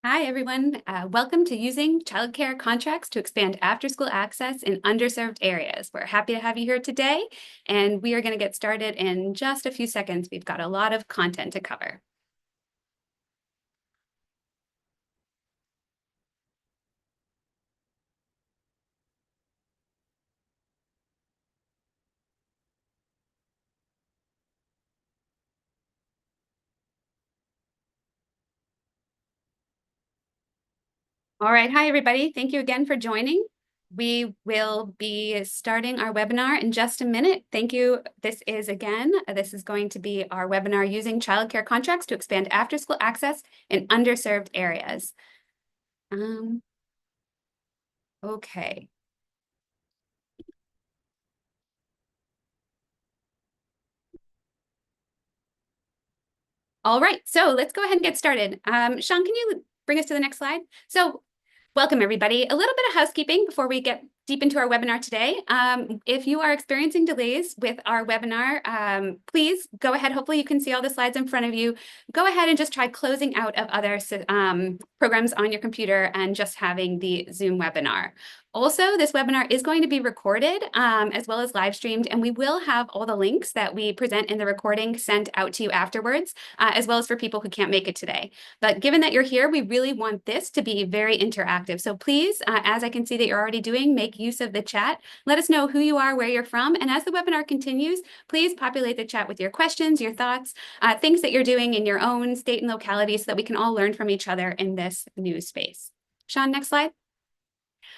Hi, everyone. Welcome to Using Childcare Contracts to Expand After-School Access in Underserved Areas. We're happy to have you here today, and we are going to get started in just a few seconds. We've got a lot of content to cover. All right. Hi, everybody. Thank you again for joining. We will be starting our webinar in just a minute. Thank you. This is going to be our webinar using childcare contracts to expand after-school access in underserved areas. Okay. All right, so let's go ahead and get started. Sean, can you bring us to the next slide? So welcome, everybody. A little bit of housekeeping before we get deep into our webinar today. If you are experiencing delays with our webinar, please go ahead. Hopefully you can see all the slides in front of you. Go ahead and just try closing out of other programs on your computer and just having the Zoom webinar. Also, this webinar is going to be recorded as well as live streamed, and we will have all the links that we present in the recording sent out to you afterwards, as well as for people who can't make it today. But given that you're here, we really want this to be very interactive. So please, as I can see that you're already doing, make use of the chat. Let us know who you are, where you're from, and as the webinar continues, please populate the chat with your questions, your thoughts, things that you're doing in your own state and locality so that we can all learn from each other in this new space. Sean, next slide.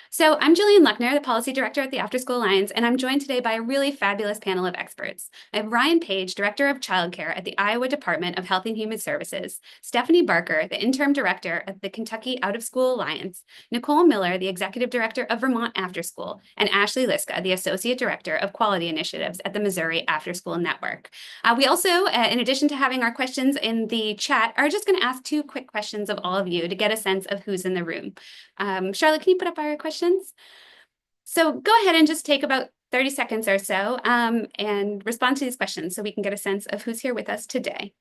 So I'm Jillian Luckner, the Policy Director at the Afterschool Alliance, and I'm joined today by a really fabulous panel of experts. I have Ryan Page, Director of Childcare at the Iowa Department of Health and Human Services, Stephanie Barker, the Interim Director at the Kentucky Out-of-School Alliance, Nicole Miller, the Executive Director of Vermont Afterschool, and Ashley Liska, the Associate Director of Quality Initiatives at the Missouri Afterschool Network. We also, in addition to having our questions in the chat, are just going to ask two quick questions of all of you to get a sense of who's in the room. Charlotte, can you put up our questions? So go ahead and just take about 30 seconds or so and respond to these questions so we can get a sense of who's here with us today.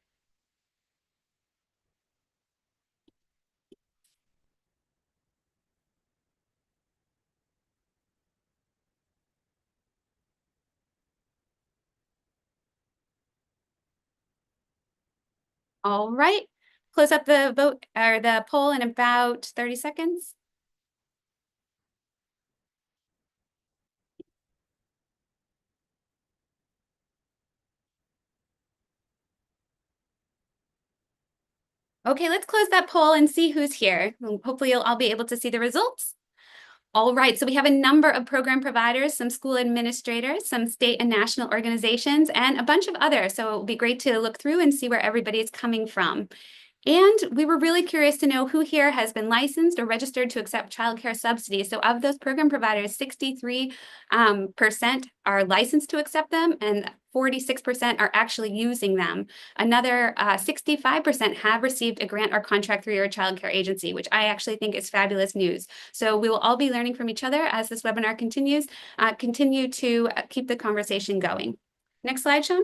All right, close up the vote or the poll in about 30 seconds. Okay, let's close that poll and see who's here. Hopefully you'll all be able to see the results. All right, so we have a number of program providers, some school administrators, some state and national organizations, and a bunch of others. So it'll be great to look through and see where everybody's coming from. And we were really curious to know who here has been licensed or registered to accept childcare subsidies. So of those program providers, 63% are licensed to accept them and 46% are actually using them. Another 65% have received a grant or contract through your childcare agency, which I actually think is fabulous news. So we will all be learning from each other as this webinar continues. Continue to keep the conversation going. Next slide, Sean.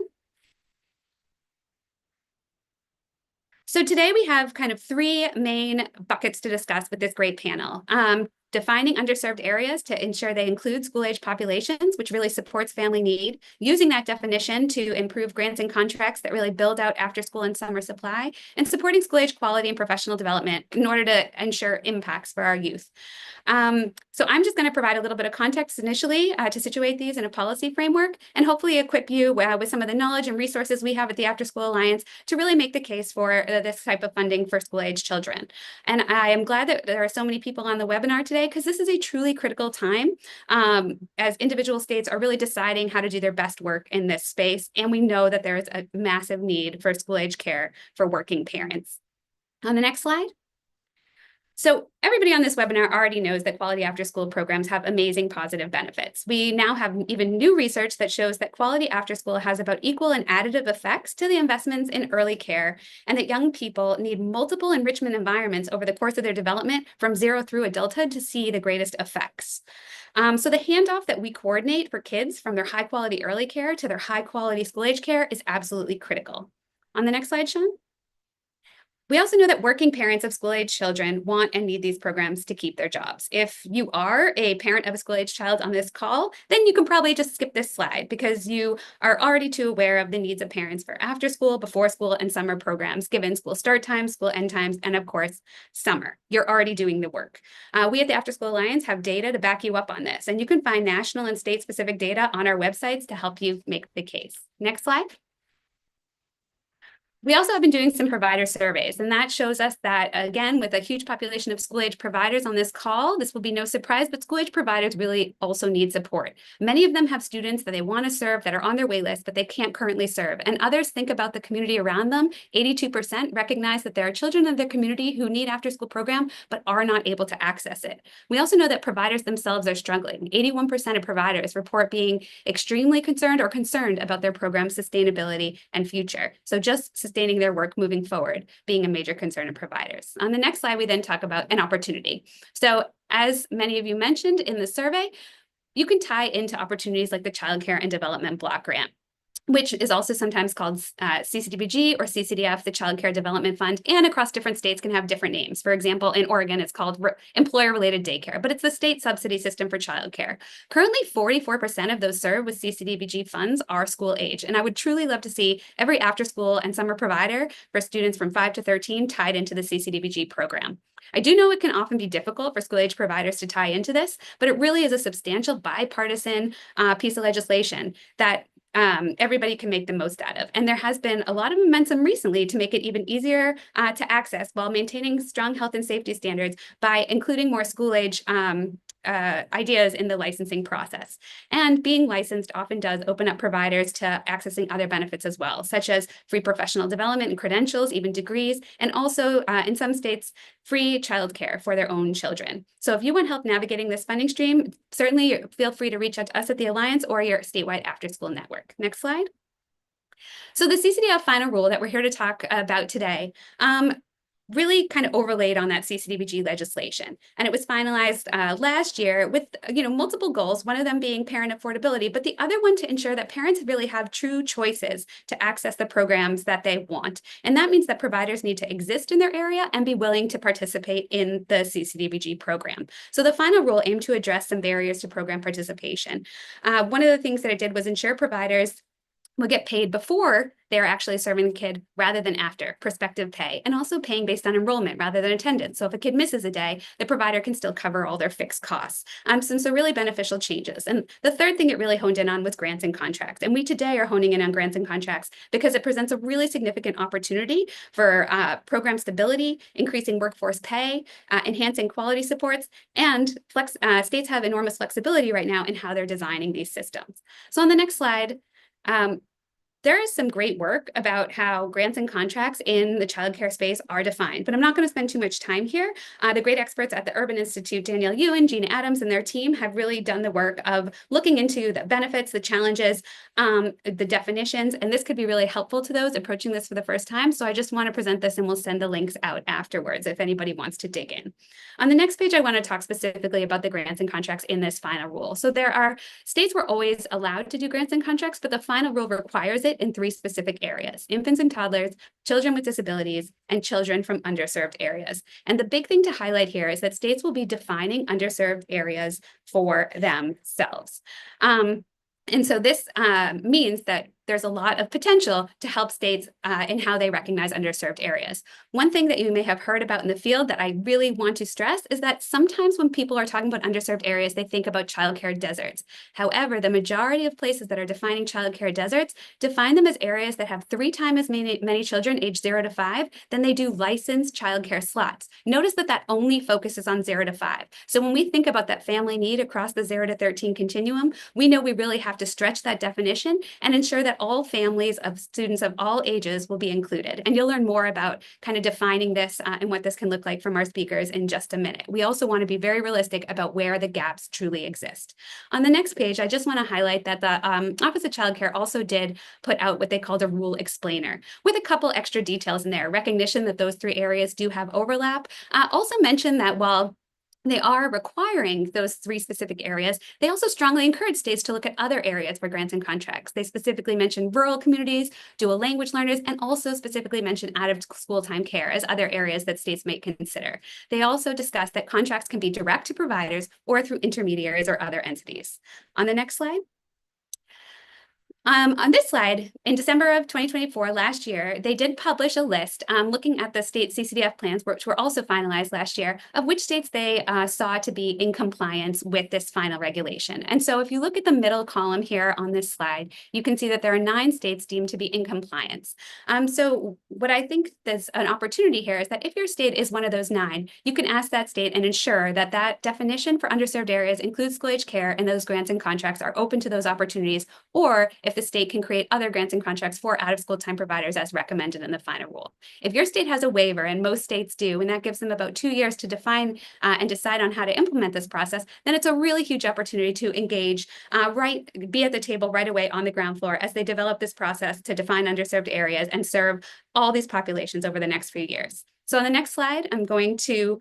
So today we have kind of three main buckets to discuss with this great panel. Defining underserved areas to ensure they include school-age populations, which really supports family need, using that definition to improve grants and contracts that really build out after-school and summer supply, and supporting school-age quality and professional development in order to ensure impacts for our youth. So I'm just going to provide a little bit of context initially to situate these in a policy framework and hopefully equip you with some of the knowledge and resources we have at the Afterschool Alliance to really make the case for this type of funding for school-age children. And I am glad that there are so many people on the webinar today because this is a truly critical time as individual states are really deciding how to do their best work in this space. And we know that there is a massive need for school-age care for working parents. On the next slide. So everybody on this webinar already knows that quality after-school programs have amazing positive benefits. We now have even new research that shows that quality after-school has about equal and additive effects to the investments in early care, and that young people need multiple enrichment environments over the course of their development from 0 through adulthood to see the greatest effects. So the handoff that we coordinate for kids from their high-quality early care to their high-quality school-age care is absolutely critical. On the next slide, Sean. We also know that working parents of school-age children want and need these programs to keep their jobs. If you are a parent of a school-age child on this call, then you can probably just skip this slide because you are already too aware of the needs of parents for after school, before school, and summer programs, given school start times, school end times, and of course, summer. You're already doing the work. We at the After School Alliance have data to back you up on this, and you can find national and state-specific data on our websites to help you make the case. Next slide. We also have been doing some provider surveys, and that shows us that, again, with a huge population of school-age providers on this call, this will be no surprise, but school-age providers really also need support. Many of them have students that they want to serve that are on their wait list, but they can't currently serve. And others think about the community around them. 82% recognize that there are children in their community who need after-school program, but are not able to access it. We also know that providers themselves are struggling. 81% of providers report being extremely concerned or concerned about their program's sustainability and future. So just sustaining their work moving forward being a major concern of providers. On the next slide, we then talk about an opportunity. So as many of you mentioned in the survey, you can tie into opportunities like the Child Care and Development Block Grant, which is also sometimes called CCDBG or CCDF, the Child Care Development Fund, and across different states can have different names. For example, in Oregon, it's called employer-related daycare, but it's the state subsidy system for childcare. Currently, 44% of those served with CCDBG funds are school age, and I would truly love to see every after-school and summer provider for students from 5 to 13 tied into the CCDBG program. I do know it can often be difficult for school-age providers to tie into this, but it really is a substantial bipartisan piece of legislation that everybody can make the most out of. And there has been a lot of momentum recently to make it even easier to access while maintaining strong health and safety standards by including more school age ideas in the licensing process. And being licensed often does open up providers to accessing other benefits as well, such as free professional development and credentials, even degrees, and also in some states, free childcare for their own children. So if you want help navigating this funding stream, certainly feel free to reach out to us at the Alliance or your statewide after-school network. Next slide. So the CCDF final rule that we're here to talk about today really kind of overlaid on that CCDBG legislation. And it was finalized last year with multiple goals, one of them being parent affordability, but the other one to ensure that parents really have true choices to access the programs that they want. And that means that providers need to exist in their area and be willing to participate in the CCDBG program. So the final rule aimed to address some barriers to program participation. One of the things that it did was ensure providers will get paid before they're actually serving the kid rather than after, prospective pay, and also paying based on enrollment rather than attendance. So if a kid misses a day, the provider can still cover all their fixed costs. So really beneficial changes. And the third thing it really honed in on was grants and contracts. And we today are honing in on grants and contracts because it presents a really significant opportunity for program stability, increasing workforce pay, enhancing quality supports, and states have enormous flexibility right now in how they're designing these systems. So on the next slide, there is some great work about how grants and contracts in the childcare space are defined, but I'm not going to spend too much time here. The great experts at the Urban Institute, Danielle Ewan, Gina Adams, and their team have really done the work of looking into the benefits, the challenges, the definitions, and this could be really helpful to those approaching this for the first time. So I just want to present this and we'll send the links out afterwards if anybody wants to dig in. On the next page, I want to talk specifically about the grants and contracts in this final rule. So there are states were always allowed to do grants and contracts, but the final rule requires it in 3 specific areas: infants and toddlers, children with disabilities, and children from underserved areas. And the big thing to highlight here is that states will be defining underserved areas for themselves. And so this means that there's a lot of potential to help states in how they recognize underserved areas. One thing that you may have heard about in the field that I really want to stress is that sometimes when people are talking about underserved areas, they think about childcare deserts. However, the majority of places that are defining childcare deserts define them as areas that have 3 times as many children aged 0 to 5 than they do licensed childcare slots. Notice that that only focuses on 0 to 5. So when we think about that family need across the 0 to 13 continuum, we know we really have to stretch that definition and ensure that all families of students of all ages will be included. And you'll learn more about kind of defining this and what this can look like from our speakers in just a minute. We also want to be very realistic about where the gaps truly exist. On the next page, I just want to highlight that the Office of Child Care also did put out what they called a rule explainer with a couple extra details in there, recognition that those 3 areas do have overlap. Also mention that while they are requiring those 3 specific areas. They also strongly encourage states to look at other areas for grants and contracts. They specifically mention rural communities, dual language learners, and also specifically mention out-of-school time care as other areas that states might consider. They also discuss that contracts can be direct to providers or through intermediaries or other entities. On the next slide. On this slide, in December of 2024, last year, they did publish a list looking at the state CCDF plans, which were also finalized last year, of which states they saw to be in compliance with this final regulation. And so if you look at the middle column here on this slide, you can see that there are 9 states deemed to be in compliance. So what I think there's an opportunity here is that if your state is one of those 9, you can ask that state and ensure that that definition for underserved areas includes school-age care and those grants and contracts are open to those opportunities, or if the state can create other grants and contracts for out-of-school time providers as recommended in the final rule. If your state has a waiver, and most states do, and that gives them about 2 years to define and decide on how to implement this process, then it's a really huge opportunity to engage, be at the table right away on the ground floor as they develop this process to define underserved areas and serve all these populations over the next few years. So on the next slide, I'm going to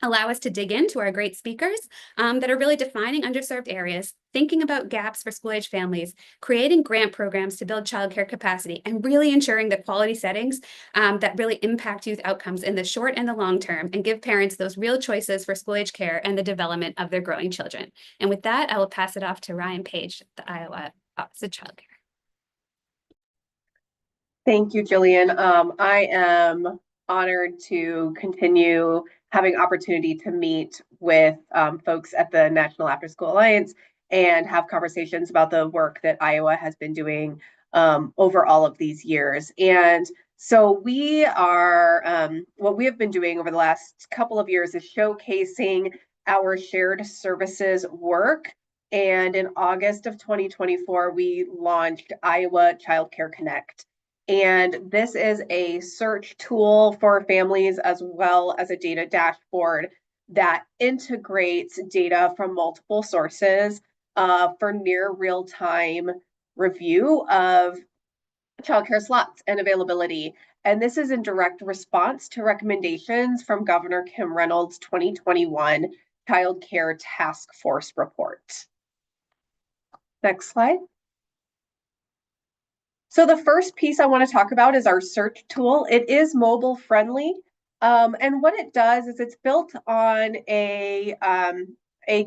allow us to dig into our great speakers that are really defining underserved areas, thinking about gaps for school-age families, creating grant programs to build childcare capacity, and really ensuring the quality settings that really impact youth outcomes in the short and the long term, and give parents those real choices for school-age care and the development of their growing children. And with that, I will pass it off to Ryan Page, the Iowa Office of Childcare. Thank you, Jillian. I am honored to continue having opportunity to meet with folks at the National Afterschool Alliance and have conversations about the work that Iowa has been doing over all of these years. And so we are, what we have been doing over the last couple of years is showcasing our shared services work. And in August of 2024, we launched Iowa Childcare Connect. And this is a search tool for families as well as a data dashboard that integrates data from multiple sources for near real-time review of childcare slots and availability. And this is in direct response to recommendations from Governor Kim Reynolds' 2021 Child Care Task Force report. Next slide. So the first piece I want to talk about is our search tool. It is mobile friendly. And what it does is it's built on a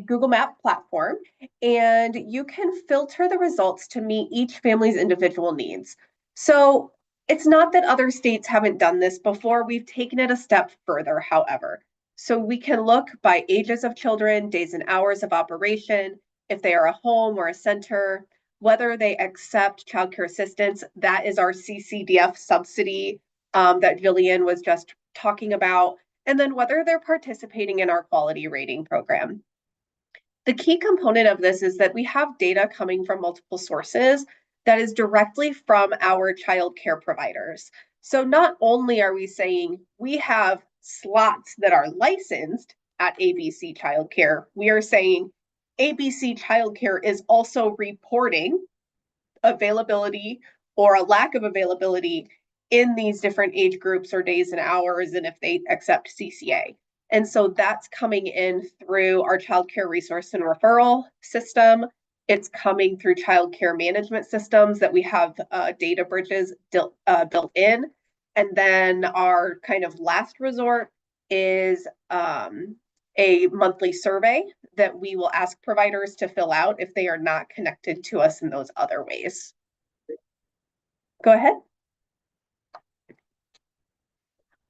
Google Map platform, and you can filter the results to meet each family's individual needs. So it's not that other states haven't done this before. We've taken it a step further, however. So we can look by ages of children, days and hours of operation, if they are a home or a center, whether they accept childcare assistance. That is our CCDF subsidy that Jillian was just talking about, and then whether they're participating in our quality rating program. The key component of this is that we have data coming from multiple sources that is directly from our child care providers. So not only are we saying we have slots that are licensed at ABC Childcare, we are saying ABC Childcare is also reporting availability or a lack of availability in these different age groups or days and hours, and if they accept CCA. And so that's coming in through our child care resource and referral system. It's coming through child care management systems that we have data bridges built in. And then our kind of last resort is a monthly survey that we will ask providers to fill out if they are not connected to us in those other ways. Go ahead.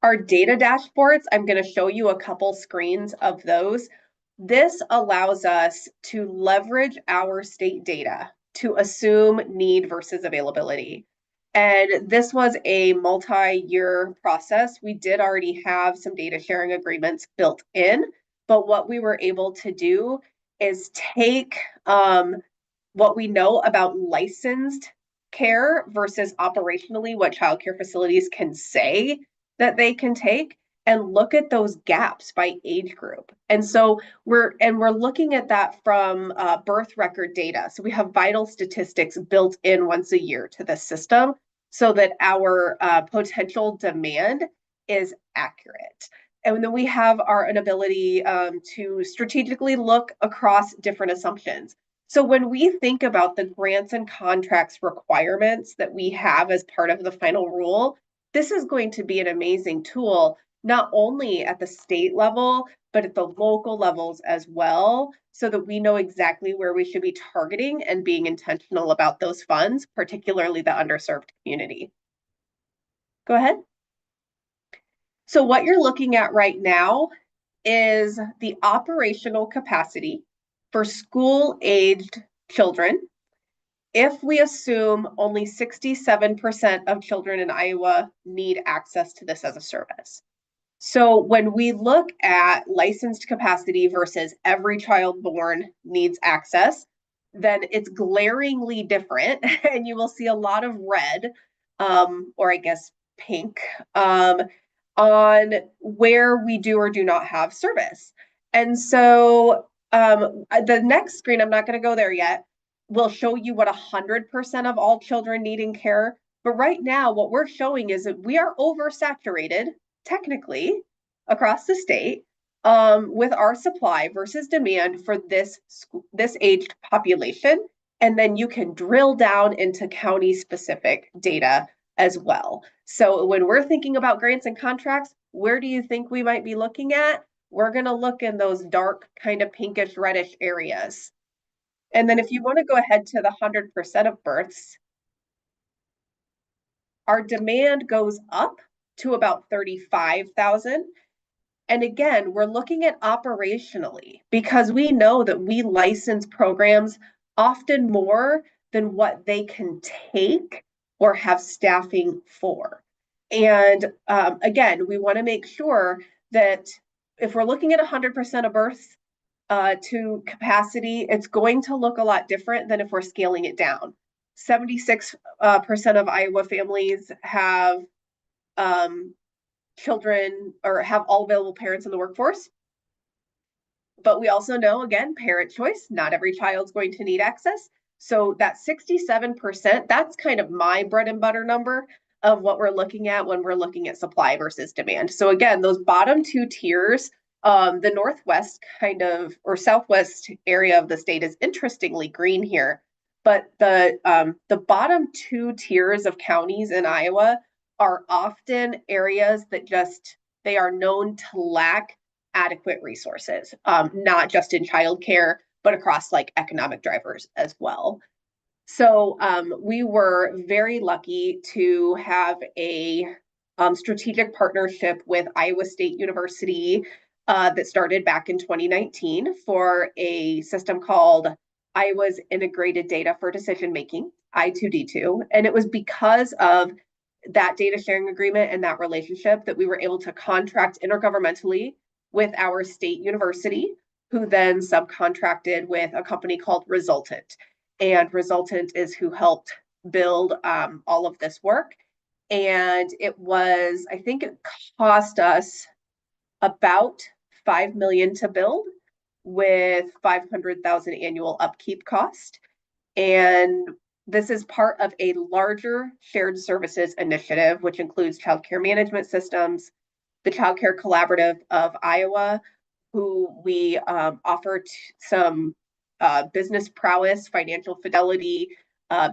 Our data dashboards, I'm going to show you a couple screens of those. This allows us to leverage our state data to assume need versus availability. And this was a multi-year process. We did already have some data sharing agreements built in, but what we were able to do is take what we know about licensed care versus operationally what childcare facilities can say that they can take, and look at those gaps by age group. And so we're looking at that from birth record data. So we have vital statistics built in once a year to the system so that our potential demand is accurate. And then we have an ability to strategically look across different assumptions. So when we think about the grants and contracts requirements that we have as part of the final rule, this is going to be an amazing tool, not only at the state level, but at the local levels as well, so that we know exactly where we should be targeting and being intentional about those funds, particularly the underserved community. Go ahead. So what you're looking at right now is the operational capacity for school-aged children if we assume only 67% of children in Iowa need access to this as a service. So when we look at licensed capacity versus every child born needs access, then it's glaringly different, and you will see a lot of red, or I guess pink, on where we do or do not have service. And so the next screen, I'm not going to go there yet, will show you what 100% of all children needing care. But right now, what we're showing is that we are oversaturated, technically, across the state with our supply versus demand for this aged population. And then you can drill down into county specific data as well. So when we're thinking about grants and contracts, where do you think we might be looking at? We're going to look in those dark, kind of pinkish, reddish areas. And then if you want to go ahead to the 100% of births, our demand goes up to about 35,000. And again, we're looking at operationally because we know that we license programs often more than what they can take or have staffing for. And again, we want to make sure that if we're looking at 100% of births to capacity, it's going to look a lot different than if we're scaling it down. 76% of Iowa families have children or have all available parents in the workforce. But we also know, again, parent choice, not every child's going to need access. So that 67%, that's kind of my bread and butter number of what we're looking at when we're looking at supply versus demand. So again, those bottom two tiers, the northwest kind of or southwest area of the state is interestingly green here, but the bottom two tiers of counties in Iowa are often areas that they are known to lack adequate resources, not just in childcare, but across like economic drivers as well. So we were very lucky to have a strategic partnership with Iowa State University that started back in 2019 for a system called Iowa's Integrated Data for Decision Making, I2D2. And it was because of that data sharing agreement and that relationship that we were able to contract intergovernmentally with our state university, who then subcontracted with a company called Resultant. And Resultant is who helped build all of this work. And I think it cost us about $5 million to build with $500,000 annual upkeep cost. And this is part of a larger shared services initiative, which includes childcare management systems, the Childcare Collaborative of Iowa, who we offered some business prowess, financial fidelity,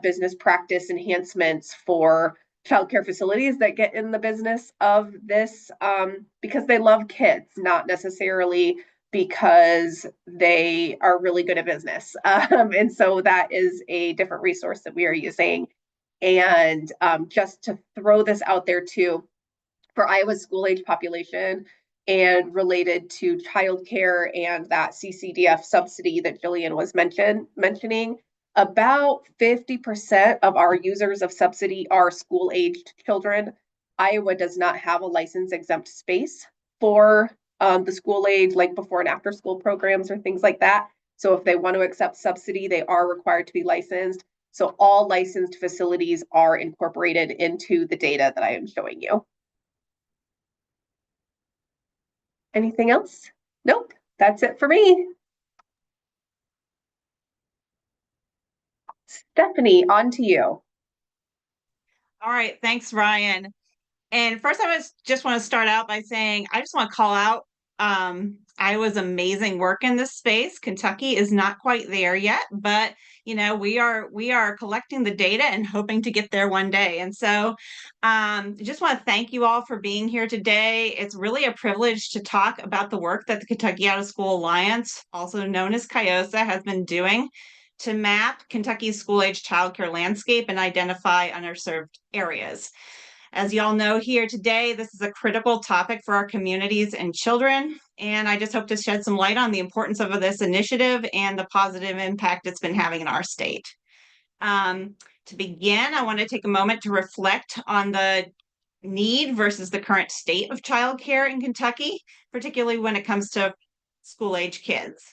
business practice enhancements for childcare facilities that get in the business of this because they love kids, not necessarily because they are really good at business. And so that is a different resource that we are using. And just to throw this out there too, for Iowa's school age population and related to childcare and that CCDF subsidy that Jillian was mentioning, about 50% of our users of subsidy are school-aged children. Iowa does not have a license exempt space for the school age, like before and after school programs or things like that. So if they want to accept subsidy, they are required to be licensed. So all licensed facilities are incorporated into the data that I am showing you. Anything else? Nope, that's it for me. Stephanie, on to you. All right, thanks, Ryan. And first, just want to start out by saying I just want to call out Iowa's amazing work in this space. Kentucky is not quite there yet, but we are collecting the data and hoping to get there one day. And so, just want to thank you all for being here today. It's really a privilege to talk about the work that the Kentucky Out of School Alliance, also known as CIOSA, has been doing to map Kentucky's school-age childcare landscape and identify underserved areas. As y'all know here today, this is a critical topic for our communities and children, and I just hope to shed some light on the importance of this initiative and the positive impact it's been having in our state. To begin, I want to take a moment to reflect on the need versus the current state of childcare in Kentucky, particularly when it comes to school-age kids.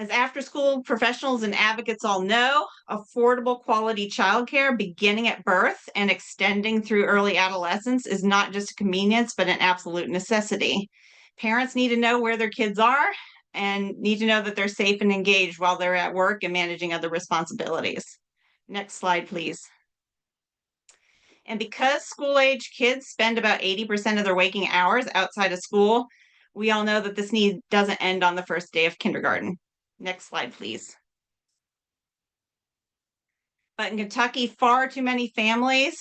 As after-school professionals and advocates all know, affordable quality childcare beginning at birth and extending through early adolescence is not just a convenience, but an absolute necessity. Parents need to know where their kids are and need to know that they're safe and engaged while they're at work and managing other responsibilities. Next slide, please. And because school-age kids spend about 80% of their waking hours outside of school, we all know that this need doesn't end on the first day of kindergarten. Next slide, please. But in Kentucky, far too many families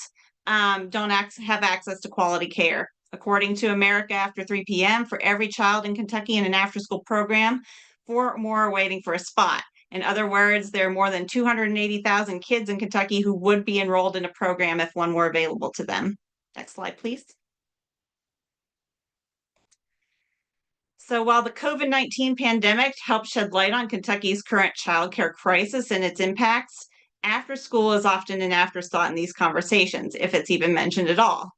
don't have access to quality care. According to America After 3 p.m., for every child in Kentucky in an after-school program, 4 more are waiting for a spot. In other words, there are more than 280,000 kids in Kentucky who would be enrolled in a program if one were available to them. Next slide, please. So while the COVID-19 pandemic helped shed light on Kentucky's current childcare crisis and its impacts, after school is often an afterthought in these conversations, if it's even mentioned at all.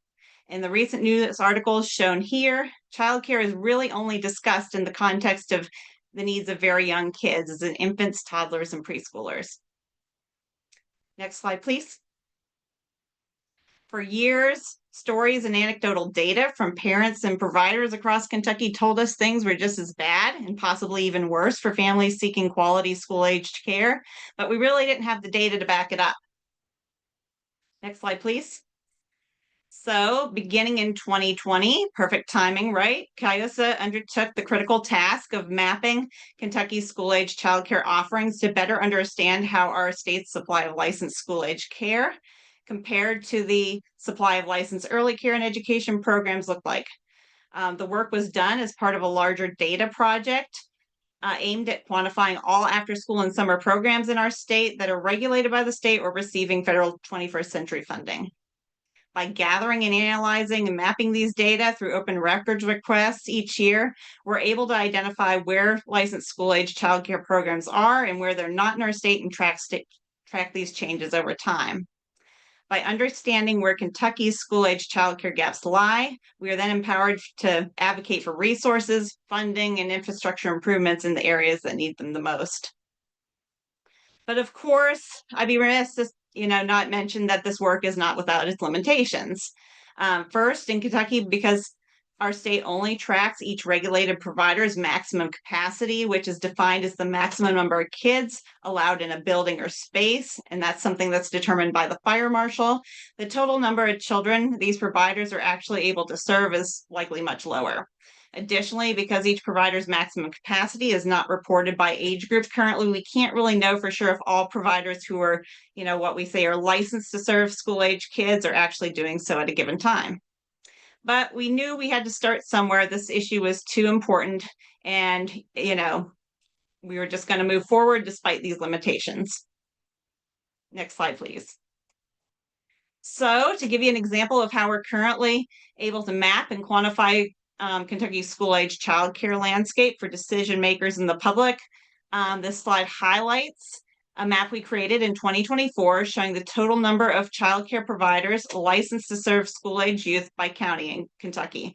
In the recent news articles shown here, childcare is really only discussed in the context of the needs of very young kids, as in infants, toddlers, and preschoolers. Next slide, please. For years, stories and anecdotal data from parents and providers across Kentucky told us things were just as bad and possibly even worse for families seeking quality school-aged care, but we really didn't have the data to back it up. Next slide, please. So beginning in 2020, perfect timing, right? CIOSA undertook the critical task of mapping Kentucky's school-age childcare offerings to better understand how our state's supply of licensed school-age care compared to the supply of licensed early care and education programs look like. The work was done as part of a larger data project aimed at quantifying all after-school and summer programs in our state that are regulated by the state or receiving federal 21st century funding. By gathering and analyzing and mapping these data through open records requests each year, we're able to identify where licensed school-age childcare programs are and where they're not in our state and track these changes over time. By understanding where Kentucky's school-age childcare gaps lie, we are then empowered to advocate for resources, funding, and infrastructure improvements in the areas that need them the most. But of course, I'd be remiss to not mention that this work is not without its limitations. First, in Kentucky, because our state only tracks each regulated provider's maximum capacity, which is defined as the maximum number of kids allowed in a building or space, and that's something that's determined by the fire marshal. The total number of children these providers are actually able to serve is likely much lower. Additionally, because each provider's maximum capacity is not reported by age group currently, we can't really know for sure if all providers who are, what we say are licensed to serve school-age kids are actually doing so at a given time. But we knew we had to start somewhere. This issue was too important, and, we were just going to move forward despite these limitations. Next slide, please. So to give you an example of how we're currently able to map and quantify Kentucky's school-age childcare landscape for decision makers and the public, this slide highlights a map we created in 2024 showing the total number of childcare providers licensed to serve school-age youth by county in Kentucky.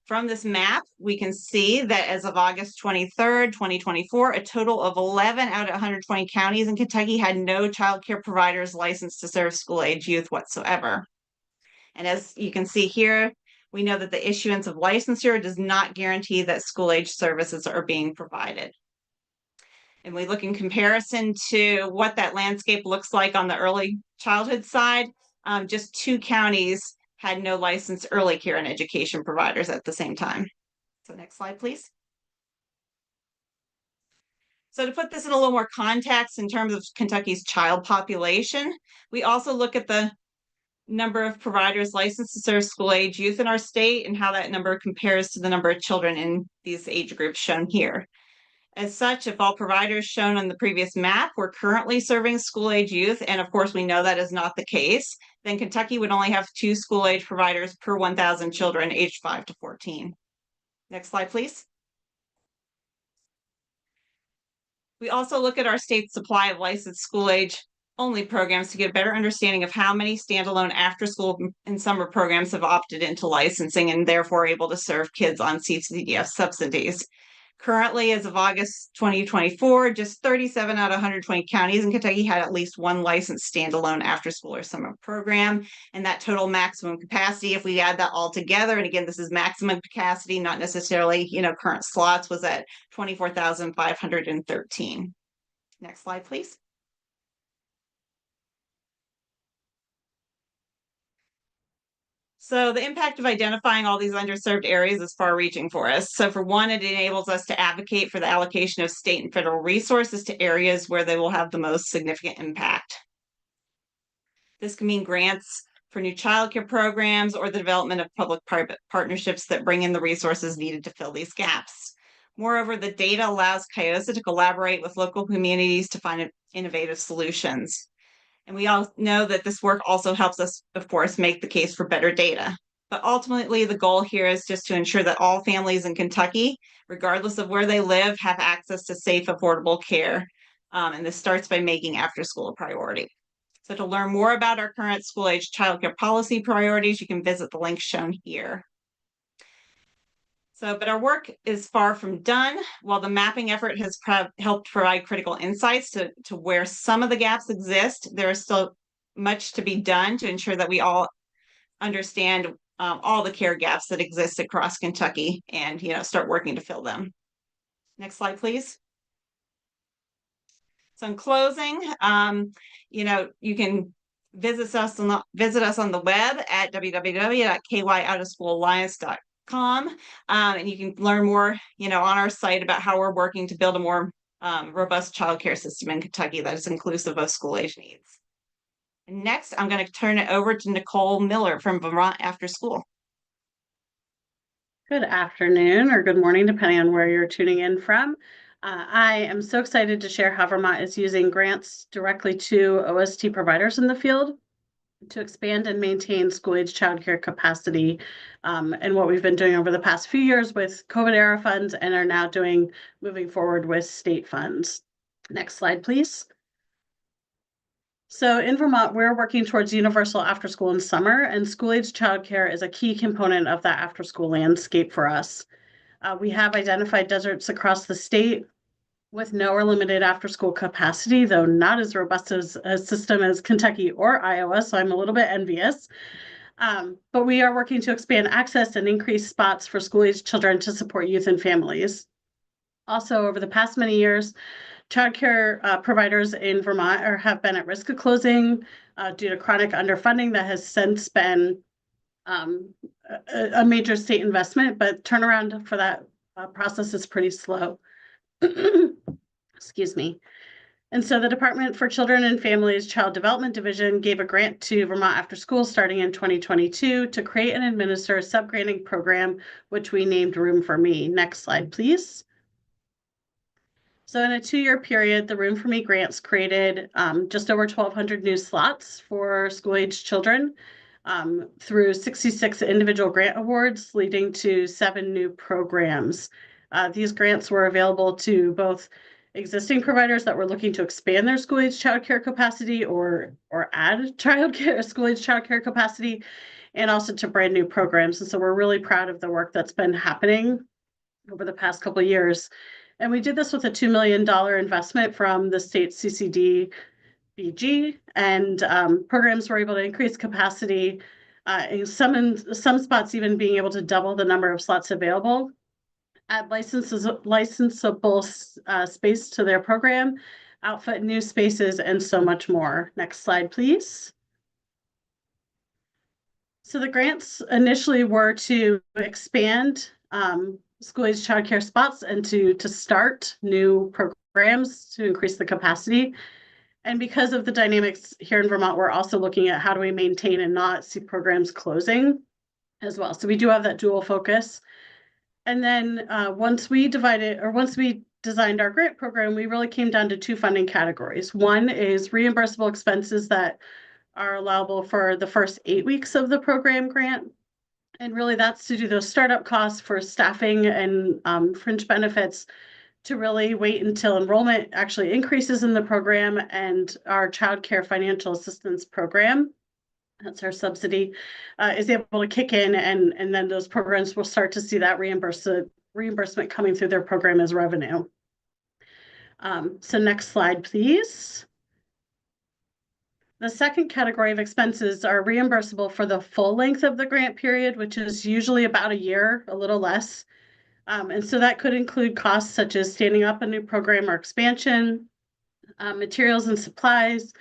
From this map, we can see that as of August 23rd, 2024, a total of 11 out of 120 counties in Kentucky had no childcare providers licensed to serve school-age youth whatsoever. And as you can see here, we know that the issuance of licensure does not guarantee that school-age services are being provided. And we look in comparison to what that landscape looks like on the early childhood side. just 2 counties had no licensed early care and education providers at the same time. So next slide, please. So to put this in a little more context in terms of Kentucky's child population, we also look at the number of providers licensed to serve school-age youth in our state and how that number compares to the number of children in these age groups shown here. As such, if all providers shown on the previous map were currently serving school-age youth, and of course we know that is not the case, then Kentucky would only have 2 school-age providers per 1,000 children aged 5 to 14. Next slide, please. We also look at our state's supply of licensed school-age only programs to get a better understanding of how many standalone after-school and summer programs have opted into licensing and therefore able to serve kids on CCDF subsidies. Currently, as of August 2024, just 37 out of 120 counties in Kentucky had at least one licensed standalone after-school or summer program, and that total maximum capacity, if we add that all together, and again, this is maximum capacity, not necessarily, current slots, was at 24,513. Next slide, please. So the impact of identifying all these underserved areas is far-reaching for us. So for one, it enables us to advocate for the allocation of state and federal resources to areas where they will have the most significant impact. This can mean grants for new childcare programs or the development of public-private partnerships that bring in the resources needed to fill these gaps. Moreover, the data allows CAIOSA to collaborate with local communities to find innovative solutions. And we all know that this work also helps us, of course, make the case for better data. But ultimately, the goal here is just to ensure that all families in Kentucky, regardless of where they live, have access to safe, affordable care. And this starts by making after school a priority. So to learn more about our current school-age childcare policy priorities, you can visit the link shown here. But our work is far from done. While the mapping effort has helped provide critical insights to where some of the gaps exist, there is still much to be done to ensure that we all understand all the care gaps that exist across Kentucky and start working to fill them. Next slide, please. So in closing, you can visit us on the web at www.kyoutofschoolalliance.com. And you can learn more, on our site about how we're working to build a more robust childcare system in Kentucky that is inclusive of school age needs. And next, I'm going to turn it over to Nicole Miller from Vermont Afterschool. Good afternoon or good morning, depending on where you're tuning in from. I am so excited to share how Vermont is using grants directly to OST providers in the field to expand and maintain school-age childcare capacity, and what we've been doing over the past few years with COVID-era funds and are now moving forward with state funds. Next slide, please. So in Vermont, we're working towards universal after-school and summer, and school-age childcare is a key component of that after-school landscape for us. We have identified deserts across the state with no or limited after-school capacity, though not as robust as a system as Kentucky or Iowa, so I'm a little bit envious. But we are working to expand access and increase spots for school-age children to support youth and families. Also, over the past many years, childcare providers in Vermont have been at risk of closing due to chronic underfunding that has since been a major state investment, but turnaround for that process is pretty slow. Excuse me. And so the Department for Children and Families Child Development Division gave a grant to Vermont After School starting in 2022 to create and administer a sub-granting program, which we named Room for Me. Next slide, please. So in a 2-year period, the Room for Me grants created just over 1,200 new slots for school-age children through 66 individual grant awards, leading to 7 new programs. These grants were available to both existing providers that were looking to expand their school-age childcare capacity or add school-age childcare capacity, and also to brand new programs. And so we're really proud of the work that's been happening over the past couple of years. And we did this with a $2 million investment from the state CCDF, and programs were able to increase capacity, in some spots even being able to double the number of slots available, add licensable space to their program, outfit new spaces, and so much more. Next slide, please. So the grants initially were to expand school-age childcare spots and to start new programs to increase the capacity. And because of the dynamics here in Vermont, we're also looking at how do we maintain and not see programs closing as well. So we do have that dual focus. And then once we designed our grant program, we really came down to two funding categories. One is reimbursable expenses that are allowable for the first 8 weeks of the program grant. And really that's to do those startup costs for staffing and fringe benefits to really wait until enrollment actually increases in the program, and our child care financial assistance program, that's our subsidy, is able to kick in, and then those programs will start to see that reimbursement coming through their program as revenue. So next slide, please. The second category of expenses are reimbursable for the full length of the grant period, which is usually about a year, a little less. And so that could include costs such as standing up a new program or expansion, materials and supplies,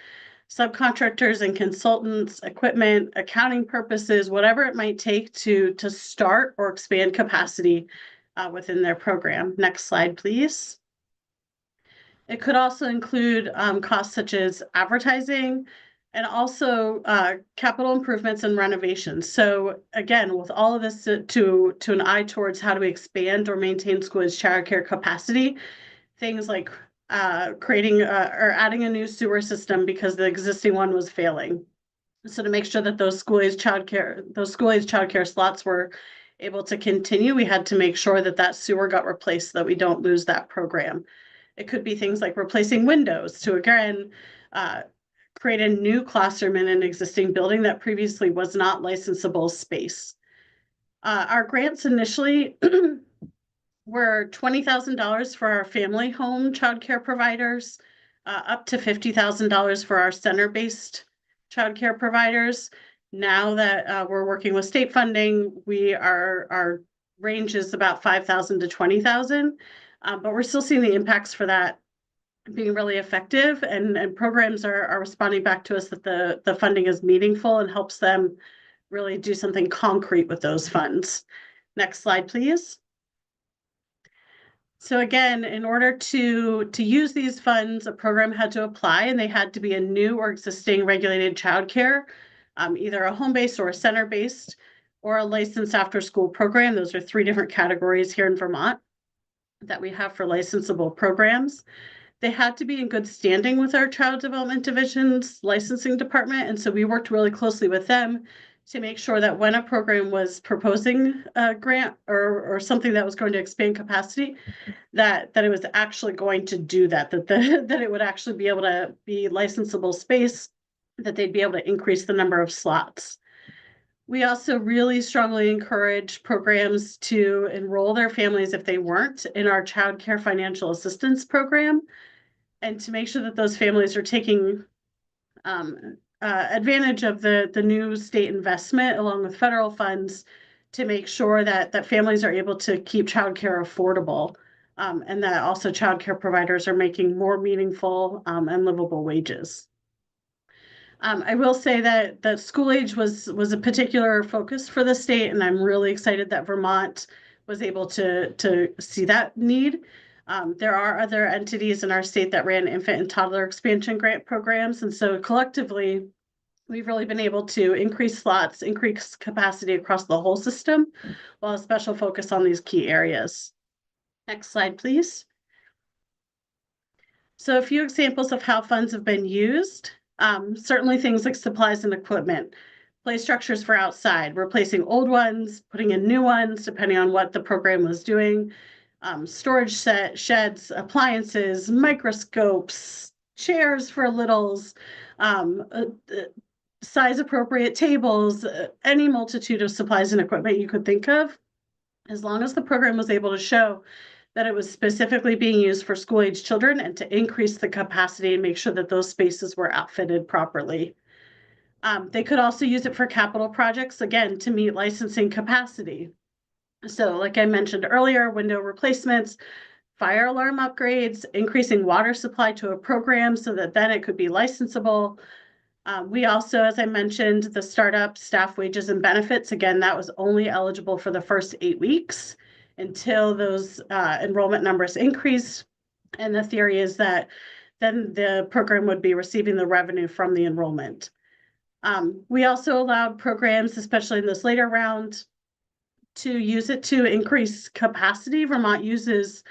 subcontractors and consultants, equipment, accounting purposes, whatever it might take to start or expand capacity within their program. Next slide, please. It could also include costs such as advertising and also capital improvements and renovations. So again, with all of this to an eye towards how do we expand or maintain school-age childcare capacity, things like creating or adding a new sewer system because the existing one was failing. So to make sure that those school-age childcare slots were able to continue, we had to make sure that that sewer got replaced so that we don't lose that program. It could be things like replacing windows to, again, create a new classroom in an existing building that previously was not licensable space. Our grants initially were $20,000 for our family home childcare providers, up to $50,000 for our center-based childcare providers. Now that we're working with state funding, our range is about $5,000 to $20,000, but we're still seeing the impacts for that being really effective, and programs are responding back to us that the funding is meaningful and helps them really do something concrete with those funds. Next slide, please. So again, in order to use these funds, a program had to apply, and they had to be a new or existing regulated childcare, either a home-based or a center-based or a licensed after-school program. Those are 3 different categories here in Vermont that we have for licensable programs. They had to be in good standing with our Child Development Division's licensing department, and so we worked really closely with them to make sure that when a program was proposing a grant or something that was going to expand capacity, that it was actually going to do that it would actually be able to be licensable space, that they'd be able to increase the number of slots. We also really strongly encourage programs to enroll their families if they weren't in our child care financial assistance program, and to make sure that those families are taking advantage of the new state investment along with federal funds to make sure that families are able to keep childcare affordable, and that also childcare providers are making more meaningful and livable wages. I will say that school age was a particular focus for the state, and I'm really excited that Vermont was able to see that need. There are other entities in our state that ran infant and toddler expansion grant programs, and so collectively, we've really been able to increase slots, increase capacity across the whole system, while a special focus on these key areas. Next slide, please. So a few examples of how funds have been used. Certainly things like supplies and equipment, play structures for outside, replacing old ones, putting in new ones, depending on what the program was doing, storage sheds, appliances, microscopes, chairs for littles, size appropriate tables, any multitude of supplies and equipment you could think of, as long as the program was able to show that it was specifically being used for school-age children and to increase the capacity and make sure that those spaces were outfitted properly. They could also use it for capital projects, again, to meet licensing capacity. So like I mentioned earlier, window replacements, fire alarm upgrades, increasing water supply to a program so that then it could be licensable, We also, as I mentioned, the startup staff wages and benefits, again, that was only eligible for the first 8 weeks until those enrollment numbers increase. And the theory is that then the program would be receiving the revenue from the enrollment. We also allowed programs, especially in this later round, to use it to increase capacity. Vermont uses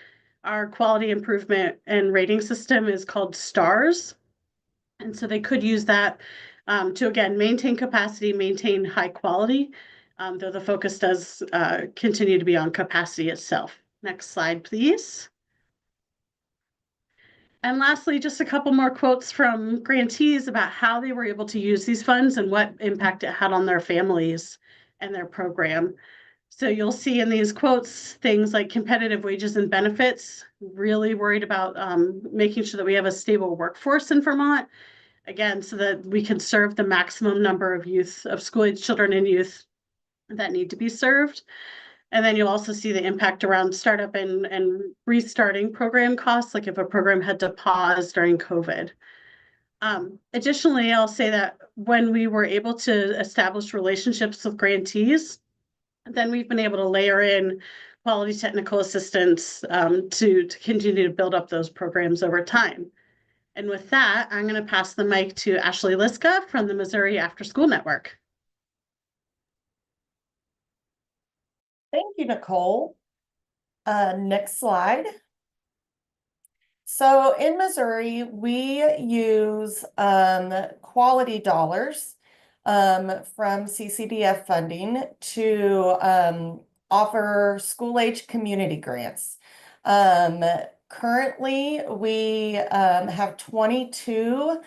our quality improvement and rating system is called STARS. And so they could use that to, again, maintain capacity, maintain high quality, though the focus does continue to be on capacity itself. Next slide, please. And lastly, just a couple more quotes from grantees about how they were able to use these funds and what impact it had on their families and their program. So you'll see in these quotes things like competitive wages and benefits, really worried about making sure that we have a stable workforce in Vermont, again, so that we can serve the maximum number of youth, of school-age children and youth that need to be served. And then you'll also see the impact around startup and restarting program costs, like if a program had to pause during COVID. Additionally, I'll say that when we were able to establish relationships with grantees, then we've been able to layer in quality technical assistance to continue to build up those programs over time. And with that, I'm going to pass the mic to Ashley Liska from the Missouri Afterschool Network. Thank you, Nicole. Next slide. So in Missouri, we use quality dollars from CCDF funding to offer school-age community grants. Currently, we have 22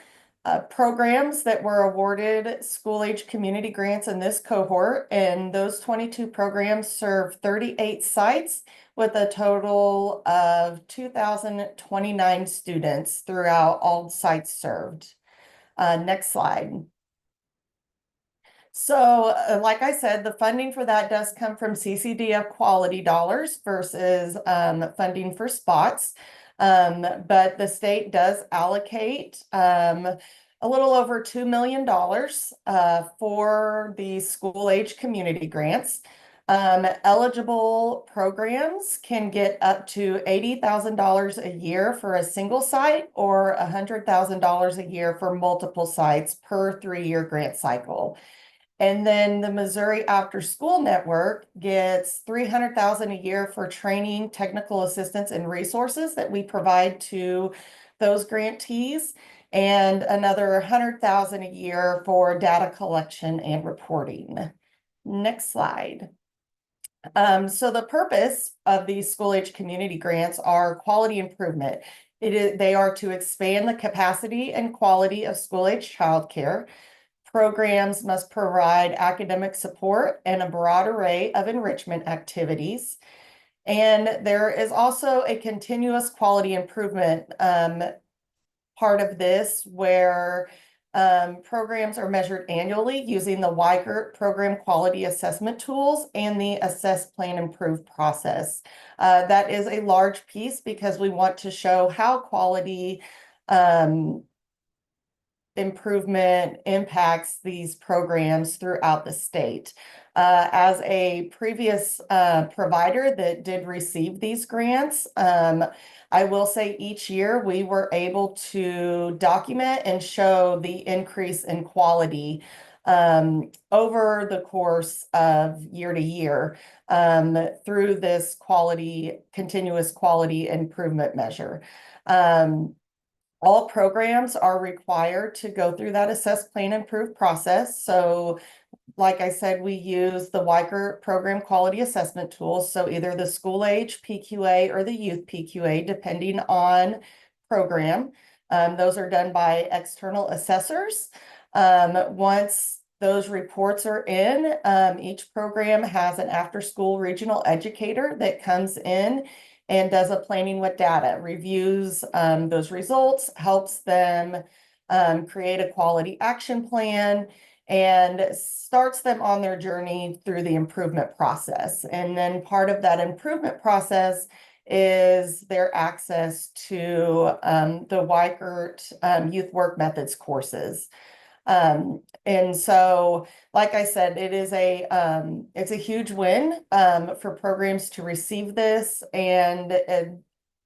programs that were awarded school-age community grants in this cohort, and those 22 programs serve 38 sites with a total of 2,029 students throughout all sites served. Next slide. So, like I said, the funding for that does come from CCDF quality dollars versus funding for spots. But the state does allocate a little over $2 million for the school-age community grants. Eligible programs can get up to $80,000 a year for a single site or $100,000 a year for multiple sites per 3-year grant cycle. And then the Missouri Afterschool Network gets $300,000 a year for training, technical assistance, and resources that we provide to those grantees, and another $100,000 a year for data collection and reporting. Next slide. So the purpose of these school-age community grants are quality improvement. They are to expand the capacity and quality of school-age childcare. Programs must provide academic support and a broad array of enrichment activities. And there is also a continuous quality improvement part of this where programs are measured annually using the Weigert program quality assessment tools and the assess, plan, improve process. That is a large piece because we want to show how quality improvement impacts these programs throughout the state. As a previous provider that did receive these grants, I will say each year we were able to document and show the increase in quality over the course of year to year through this continuous quality improvement measure. All programs are required to go through that assess, plan, improve process. So like I said, we use the Weigert program quality assessment tools. So either the school age PQA or the youth PQA, depending on program. Those are done by external assessors. Once those reports are in, each program has an after-school regional educator that comes in and does a planning with data, reviews those results, helps them create a quality action plan, and starts them on their journey through the improvement process. And then part of that improvement process is their access to the Weigert Youth Work Methods courses. And so, like I said, it is it's a huge win for programs to receive this, and a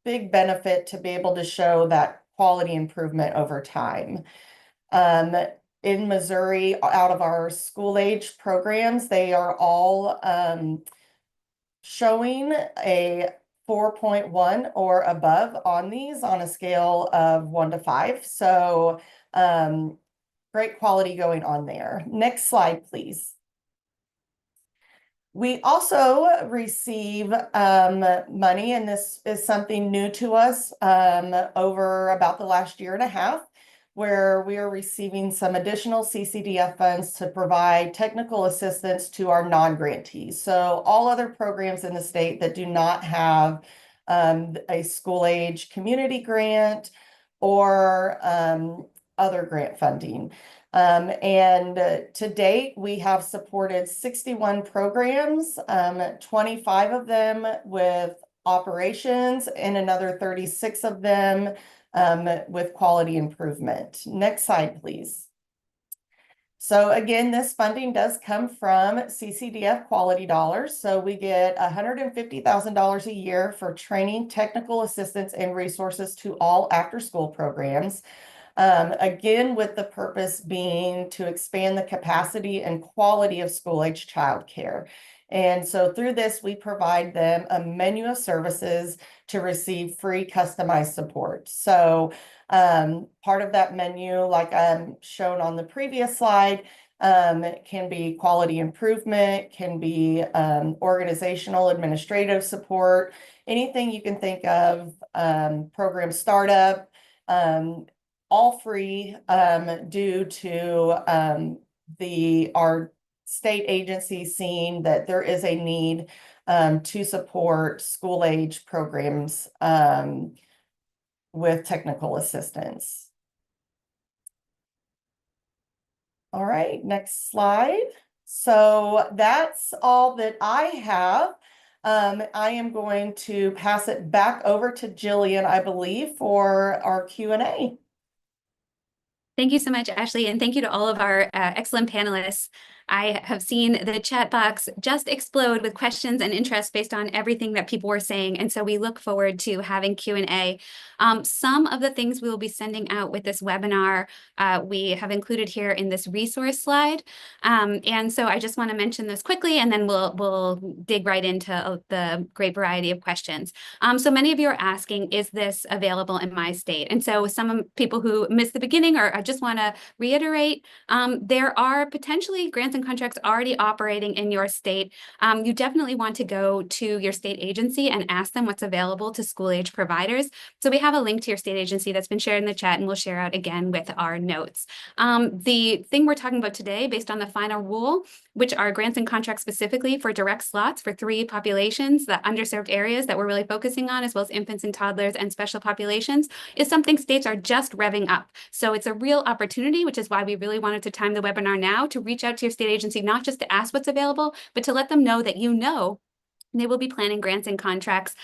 big benefit to be able to show that quality improvement over time. In Missouri, out of our school age programs, they are all showing a 4.1 or above on these on a scale of 1 to 5. So great quality going on there. Next slide, please. We also receive money, and this is something new to us over about the last year and a half, where we are receiving some additional CCDF funds to provide technical assistance to our non-grantees. So all other programs in the state that do not have a school age community grant or other grant funding. To date, we have supported 61 programs, 25 of them with operations, and another 36 of them with quality improvement. Next slide, please. So again, this funding does come from CCDF quality dollars. So we get $150,000 a year for training, technical assistance, and resources to all after-school programs. Again, with the purpose being to expand the capacity and quality of school-age childcare. And so through this, we provide them a menu of services to receive free customized support. So part of that menu, like shown on the previous slide, can be quality improvement, can be organizational, administrative support, anything you can think of, program startup, all free due to our state agencies seeing that there is a need to support school age programs with technical assistance. All right, next slide. So that's all that I have. I am going to pass it back over to Jillian, I believe, for our Q&A. Thank you so much, Ashley, and thank you to all of our excellent panelists. I have seen the chat box just explode with questions and interest based on everything that people were saying, and so we look forward to having Q&A. Some of the things we will be sending out with this webinar, we have included here in this resource slide, and so I just want to mention this quickly, and then we'll dig right into the great variety of questions. So many of you are asking, is this available in my state? And so some people who missed the beginning, or I just want to reiterate, there are potentially grants and contracts already operating in your state. You definitely want to go to your state agency and ask them what's available to school age providers. So we have a link to your state agency that's been shared in the chat, and we'll share out again with our notes. The thing we're talking about today, based on the final rule, which are grants and contracts specifically for direct slots for 3 populations, the underserved areas that we're really focusing on, as well as infants and toddlers and special populations, is something states are just revving up. So it's a real opportunity, which is why we really wanted to time the webinar now to reach out to your state agency, not just to ask what's available, but to let them know that they will be planning grants and contracts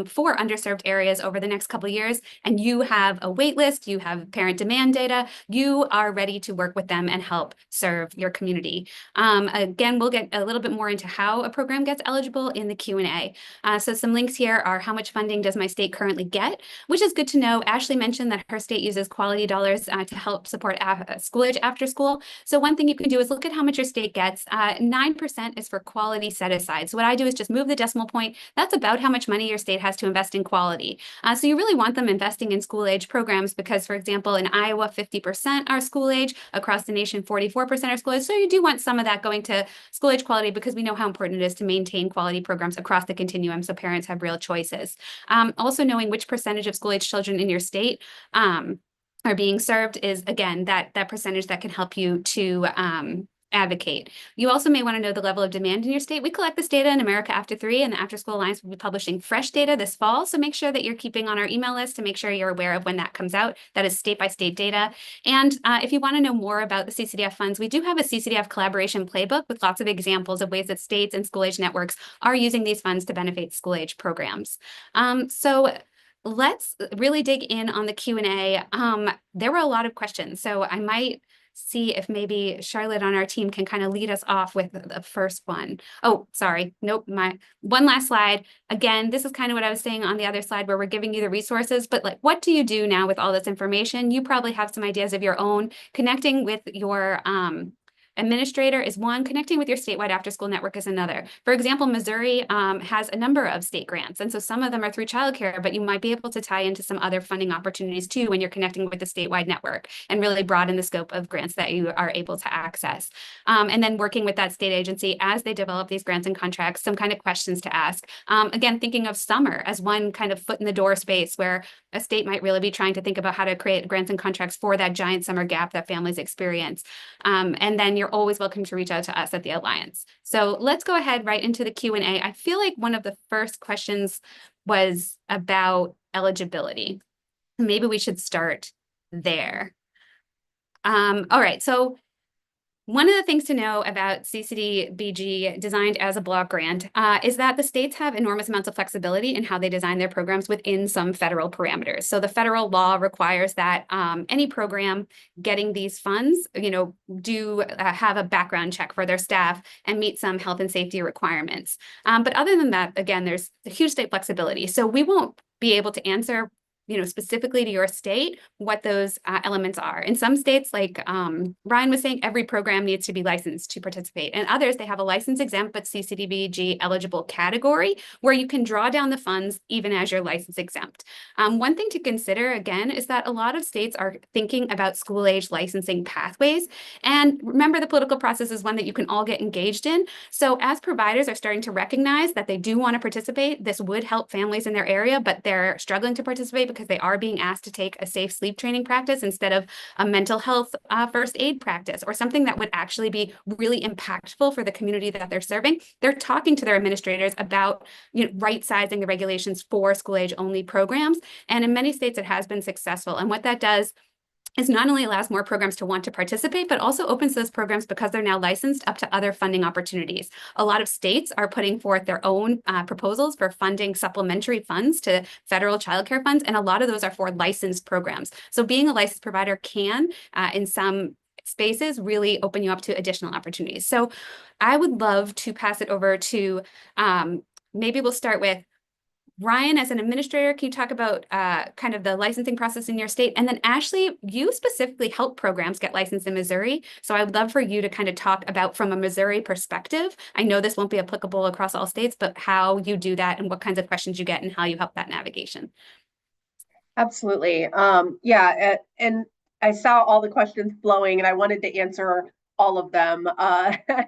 for underserved areas over the next couple of years, and you have a wait list, you have parent demand data, you are ready to work with them and help serve your community. Again, we'll get a little bit more into how a program gets eligible in the Q&A. So some links here are how much funding does my state currently get, which is good to know. Ashley mentioned that her state uses quality dollars to help support school age after school. So one thing you can do is look at how much your state gets. 9% is for quality set aside. So what I do is just move the decimal point. That's about how much money your state has to invest in quality. So you really want them investing in school age programs because, for example, in Iowa, 50% are school age. Across the nation, 44% are school age. So you do want some of that going to school age quality because we know how important it is to maintain quality programs across the continuum so parents have real choices. Also knowing which percentage of school age children in your state are being served is, again, that percentage that can help you to advocate. You also may want to know the level of demand in your state. We collect this data in America After 3, and the After School Alliance will be publishing fresh data this fall. So make sure that you're keeping on our email list to make sure you're aware of when that comes out. That is state-by-state data. And if you want to know more about the CCDF funds, we do have a CCDF collaboration playbook with lots of examples of ways that states and school age networks are using these funds to benefit school age programs. So let's really dig in on the Q&A. There were a lot of questions, so I might see if maybe Charlotte on our team can kind of lead us off with the first one. Oh, sorry. Nope. My one last slide. Again, this is kind of what I was saying on the other slide where we're giving you the resources, but like, what do you do now with all this information? You probably have some ideas of your own. Connecting with your administrator is one, connecting with your statewide after-school network is another. For example, Missouri has a number of state grants, and so some of them are through childcare, but you might be able to tie into some other funding opportunities too when you're connecting with the statewide network and really broaden the scope of grants that you are able to access. And then working with that state agency as they develop these grants and contracts, some kind of questions to ask. Again, thinking of summer as one kind of foot in the door space where a state might really be trying to think about how to create grants and contracts for that giant summer gap that families experience. And then you're always welcome to reach out to us at the Alliance. So let's go ahead right into the Q&A. I feel like one of the first questions was about eligibility. Maybe we should start there. All right, so one of the things to know about CCDBG designed as a block grant is that the states have enormous amounts of flexibility in how they design their programs within some federal parameters. So the federal law requires that any program getting these funds, do have a background check for their staff and meet some health and safety requirements. But other than that, again, there's a huge state flexibility. So we won't be able to answer specifically to your state, what those elements are. In some states, like Ryan was saying, every program needs to be licensed to participate. And others, they have a license exempt but CCDBG eligible category where you can draw down the funds even as you're license exempt. One thing to consider, again, is that a lot of states are thinking about school age licensing pathways. And remember, the political process is one that you can all get engaged in. So as providers are starting to recognize that they do want to participate, this would help families in their area, but they're struggling to participate because they are being asked to take a safe sleep training practice instead of a mental health first aid practice or something that would actually be really impactful for the community that they're serving. They're talking to their administrators about right sizing the regulations for school age only programs. And in many states, it has been successful. And what that does is not only allows more programs to want to participate, but also opens those programs because they're now licensed up to other funding opportunities. A lot of states are putting forth their own proposals for funding supplementary funds to federal childcare funds, and a lot of those are for licensed programs. So being a licensed provider can, in some spaces, really open you up to additional opportunities. So I would love to pass it over to, maybe we'll start with Ryan, as an administrator, can you talk about kind of the licensing process in your state? And then Ashley, you specifically help programs get licensed in Missouri. So I would love for you to kind of talk about from a Missouri perspective. I know this won't be applicable across all states, but how you do that and what kinds of questions you get and how you help that navigation. Absolutely. Yeah, and I saw all the questions flowing and I wanted to answer all of them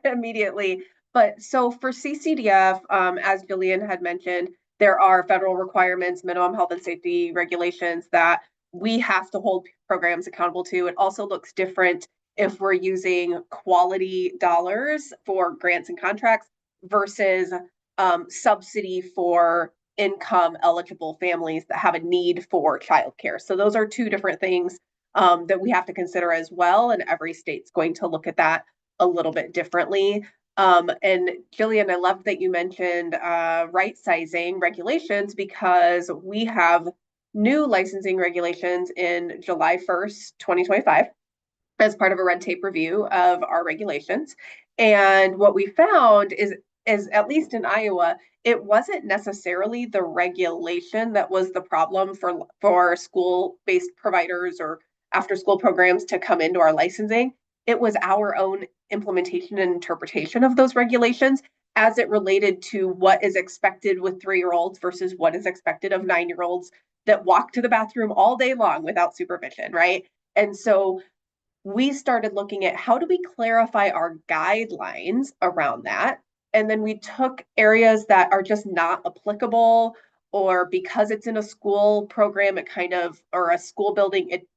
immediately. But so for CCDF, as Jillian had mentioned, there are federal requirements, minimum health and safety regulations that we have to hold programs accountable to. It also looks different if we're using quality dollars for grants and contracts versus subsidy for income eligible families that have a need for childcare. So those are two different things that we have to consider as well. And every state's going to look at that a little bit differently. And Jillian, I love that you mentioned right sizing regulations because we have new licensing regulations in July 1st, 2025 as part of a red tape review of our regulations. And what we found is at least in Iowa, it wasn't necessarily the regulation that was the problem for school-based providers or after-school programs to come into our licensing. It was our own implementation and interpretation of those regulations as it related to what is expected with 3-year-olds versus what is expected of 9-year-olds that walk to the bathroom all day long without supervision, right? And so we started looking at how do we clarify our guidelines around that. And then we took areas that are just not applicable, or because it's in a school program, or a school building, it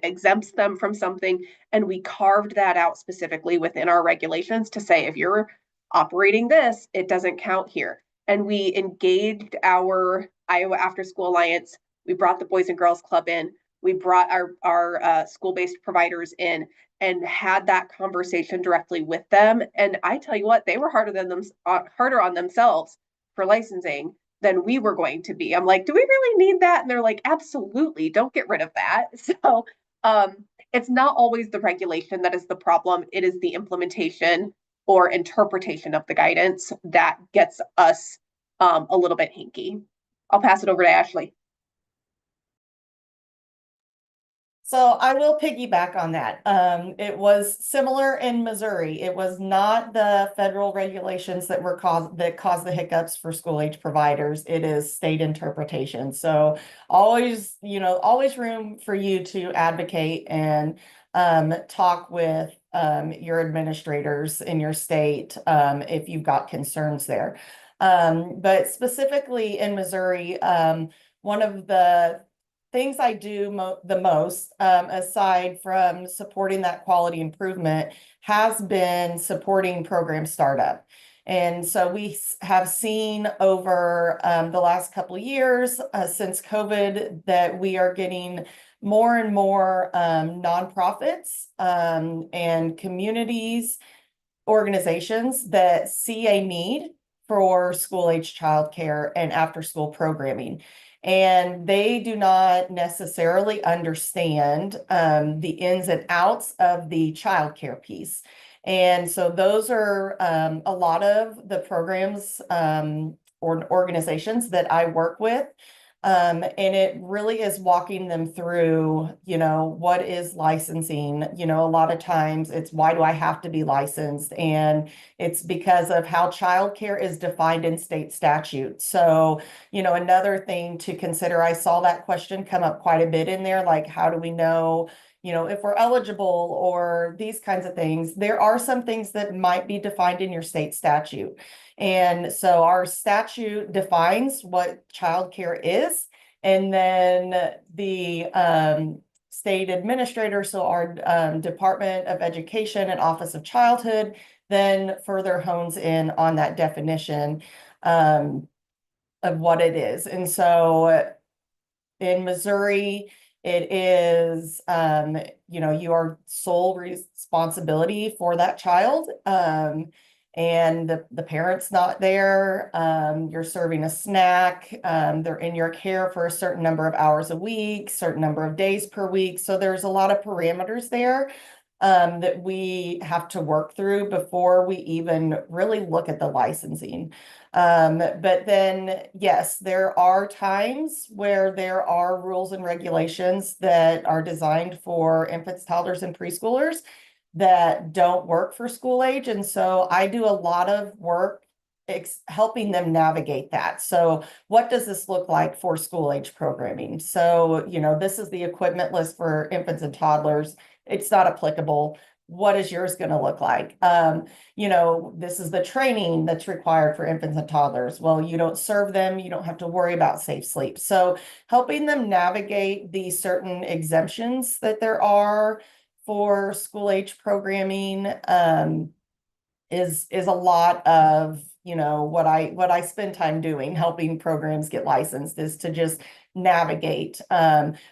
exempts them from something. And we carved that out specifically within our regulations to say, if you're operating this, it doesn't count here. And we engaged our Iowa After School Alliance. We brought the Boys and Girls Club in. We brought our school-based providers in and had that conversation directly with them. And I tell you what, they were harder on themselves for licensing than we were going to be. I'm like, do we really need that? And they're like, absolutely, don't get rid of that. So it's not always the regulation that is the problem. It is the implementation or interpretation of the guidance that gets us a little bit hinky. I'll pass it over to Ashley. So I will piggyback on that. It was similar in Missouri. It was not the federal regulations that caused the hiccups for school age providers. It is state interpretation. So always, always room for you to advocate and talk with your administrators in your state if you've got concerns there. But specifically in Missouri, one of the things I do the most, aside from supporting that quality improvement, has been supporting program startup. And so we have seen over the last couple of years since COVID that we are getting more and more nonprofits and communities, organizations that see a need for school-age childcare and after-school programming. And they do not necessarily understand the ins and outs of the childcare piece. And so those are a lot of the programs or organizations that I work with. And it really is walking them through, what is licensing? A lot of times it's, why do I have to be licensed? And it's because of how childcare is defined in state statute. So, another thing to consider, I saw that question come up quite a bit in there, like, how do we know, if we're eligible or these kinds of things? There are some things that might be defined in your state statute. And so our statute defines what childcare is, and then the state administrator, so our Department of Education and Office of Childhood, then further hones in on that definition of what it is. And so in Missouri, it is, your sole responsibility for that child. And the parent's not there, you're serving a snack, they're in your care for a certain number of hours a week, certain number of days per week. So there's a lot of parameters there that we have to work through before we even really look at the licensing. But then, yes, there are times where there are rules and regulations that are designed for infants, toddlers, and preschoolers that don't work for school age. And so I do a lot of work helping them navigate that. So what does this look like for school age programming? So, this is the equipment list for infants and toddlers. It's not applicable. What is yours going to look like? This is the training that's required for infants and toddlers. Well, you don't serve them. You don't have to worry about safe sleep. So helping them navigate the certain exemptions that there are for school age programming is a lot of what I spend time doing, helping programs get licensed, is to just navigate.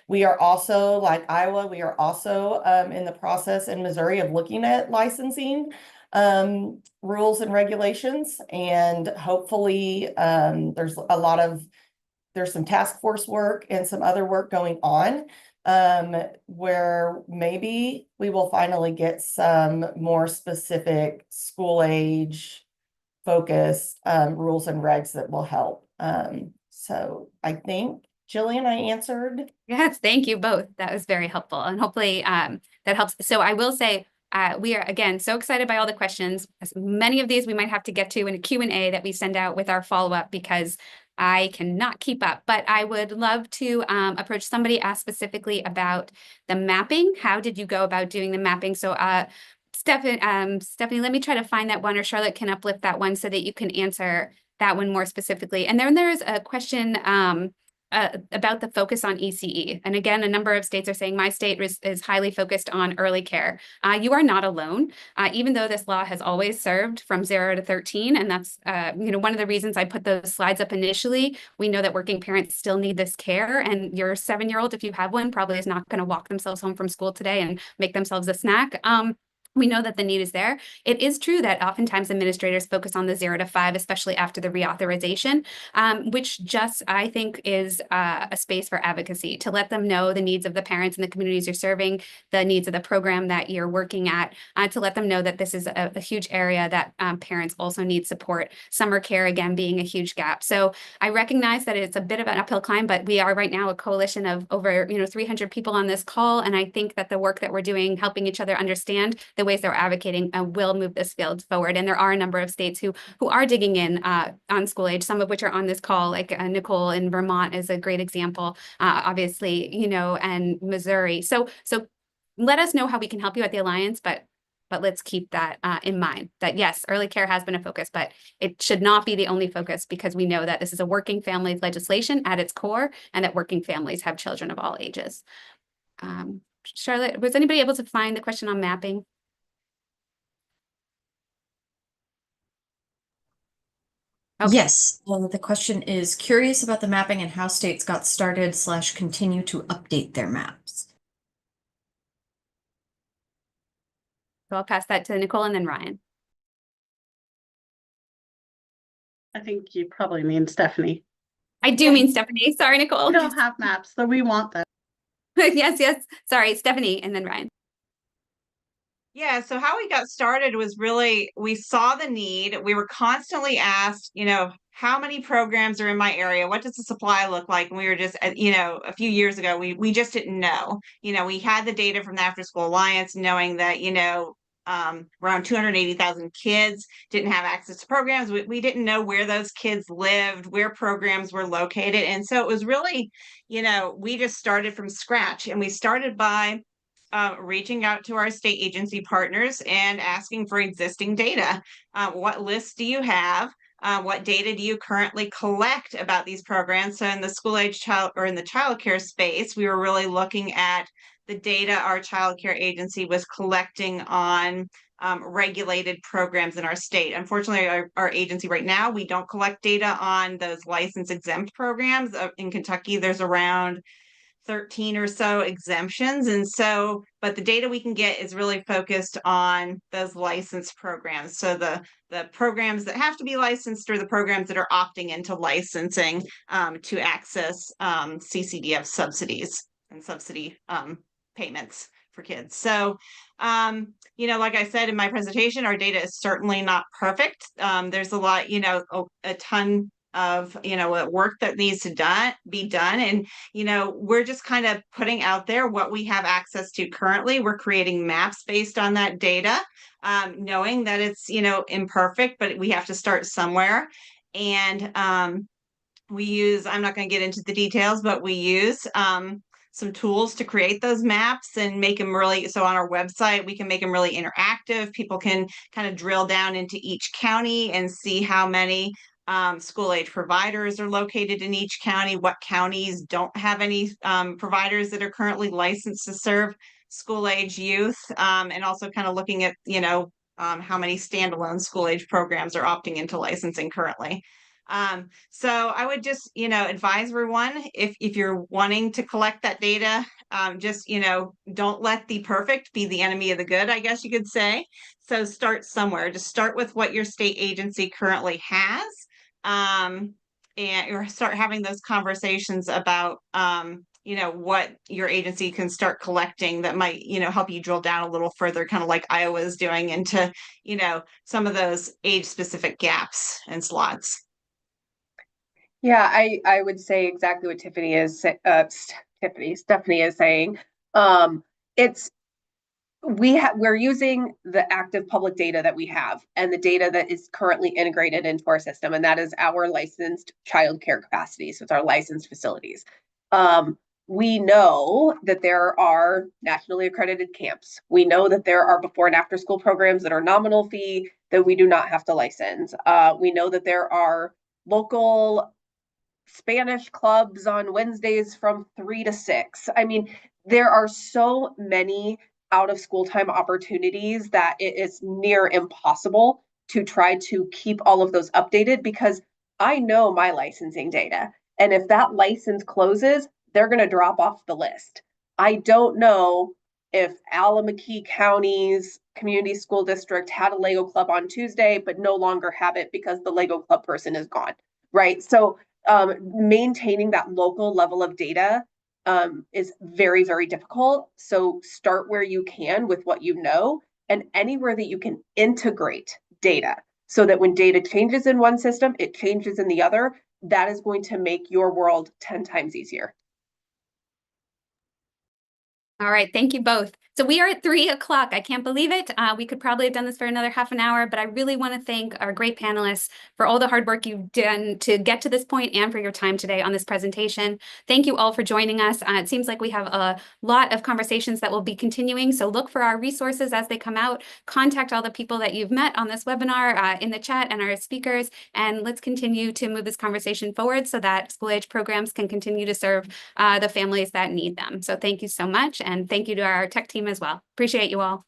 We are also, like Iowa, we are also in the process in Missouri of looking at licensing rules and regulations, and hopefully there's some task force work and some other work going on where maybe we will finally get some more specific school age focused rules and regs that will help. So I think, Jillian, I answered. Yes, thank you both. That was very helpful, and hopefully that helps. So I will say, we are, again, so excited by all the questions. As many of these we might have to get to in a Q&A that we send out with our follow-up, because I cannot keep up. But I would love to approach somebody, ask specifically about the mapping. How did you go about doing the mapping? So Stephanie, let me try to find that one, or Charlotte can uplift that one so that you can answer that one more specifically. And then there's a question about the focus on ECE. And again, a number of states are saying my state is highly focused on early care. You are not alone, even though this law has always served from 0 to 13. And that's one of the reasons I put those slides up initially. We know that working parents still need this care, and your 7-year-old, if you have one, probably is not going to walk themselves home from school today and make themselves a snack. We know that the need is there. It is true that oftentimes administrators focus on the 0 to 5, especially after the reauthorization, which just, I think, is a space for advocacy, to let them know the needs of the parents and the communities you're serving, the needs of the program that you're working at, to let them know that this is a huge area that parents also need support. Summer care, again, being a huge gap. So I recognize that it's a bit of an uphill climb, but we are right now a coalition of over 300 people on this call. And I think that the work that we're doing, helping each other understand the ways that we're advocating, will move this field forward. And there are a number of states who are digging in on school age, some of which are on this call, like Nicole in Vermont is a great example, obviously, and Missouri. So let us know how we can help you at the Alliance, but let's keep that in mind, that yes, early care has been a focus, but it should not be the only focus, because we know that this is a working families legislation at its core, and that working families have children of all ages. Charlotte, was anybody able to find the question on mapping? Okay. Yes, the question is curious about the mapping and how states got started / continue to update their maps. So I'll pass that to Nicole and then Ryan. I think you probably mean Stephanie. I do mean Stephanie. Sorry, Nicole. We don't have maps, so we want them. Yes. Sorry, Stephanie and then Ryan. Yeah, so how we got started was really, we saw the need. We were constantly asked, how many programs are in my area? What does the supply look like? And we were just, a few years ago, we just didn't know. We had the data from the After School Alliance, knowing that, around 280,000 kids didn't have access to programs. We didn't know where those kids lived, where programs were located. And so it was really, we just started from scratch, and we started by reaching out to our state agency partners and asking for existing data. What lists do you have? What data do you currently collect about these programs? So in the school age child, or in the childcare space, we were really looking at the data our childcare agency was collecting on regulated programs in our state. Unfortunately, our agency right now, we don't collect data on those license exempt programs. In Kentucky, there's around 13 or so exemptions. And so, but the data we can get is really focused on those licensed programs. So the programs that have to be licensed, or the programs that are opting into licensing to access CCDF subsidies and subsidy payments for kids. So, like I said in my presentation, our data is certainly not perfect. There's a lot, a ton of work that needs to be done, and we're just kind of putting out there what we have access to currently. We're creating maps based on that data, knowing that it's imperfect, but we have to start somewhere. And we use, I'm not going to get into the details, but we use some tools to create those maps and make them really, so on our website we can make them really interactive. People can kind of drill down into each county and see how many school age providers are located in each county, what counties don't have any providers that are currently licensed to serve school age youth, and also kind of looking at, how many standalone school age programs are opting into licensing currently. So I would just, advise everyone, if you're wanting to collect that data, just, don't let the perfect be the enemy of the good, I guess you could say. So start somewhere. Just start with what your state agency currently has. And or start having those conversations about what your agency can start collecting that might help you drill down a little further, kind of like Iowa is doing, into some of those age specific gaps and slots. Yeah, I would say exactly what Stephanie is saying. We're using the active public data that we have, and the data that is currently integrated into our system, and that is our licensed childcare capacity. So it's our licensed facilities. We know that there are nationally accredited camps. We know that there are before and after school programs that are nominal fee that we do not have to license. We know that there are local Spanish clubs on Wednesdays from 3 to 6. I mean, there are so many out of school time opportunities that it is near impossible to try to keep all of those updated, because I know my licensing data. And if that license closes, they're going to drop off the list. I don't know if Alameda County's community school district had a Lego club on Tuesday, but no longer have it because the Lego club person is gone, right? So maintaining that local level of data is very, very difficult. So start where you can with what you know, and anywhere that you can integrate data so that when data changes in one system, it changes in the other. That is going to make your world 10 times easier. All right, thank you both. So we are at 3 o'clock. I can't believe it. We could probably have done this for another half an hour, but I really want to thank our great panelists for all the hard work you've done to get to this point and for your time today on this presentation. Thank you all for joining us. It seems like we have a lot of conversations that will be continuing, so look for our resources as they come out. Contact all the people that you've met on this webinar in the chat and our speakers, and let's continue to move this conversation forward so that school-age programs can continue to serve the families that need them. So thank you so much, and thank you to our tech team as well. Appreciate you all.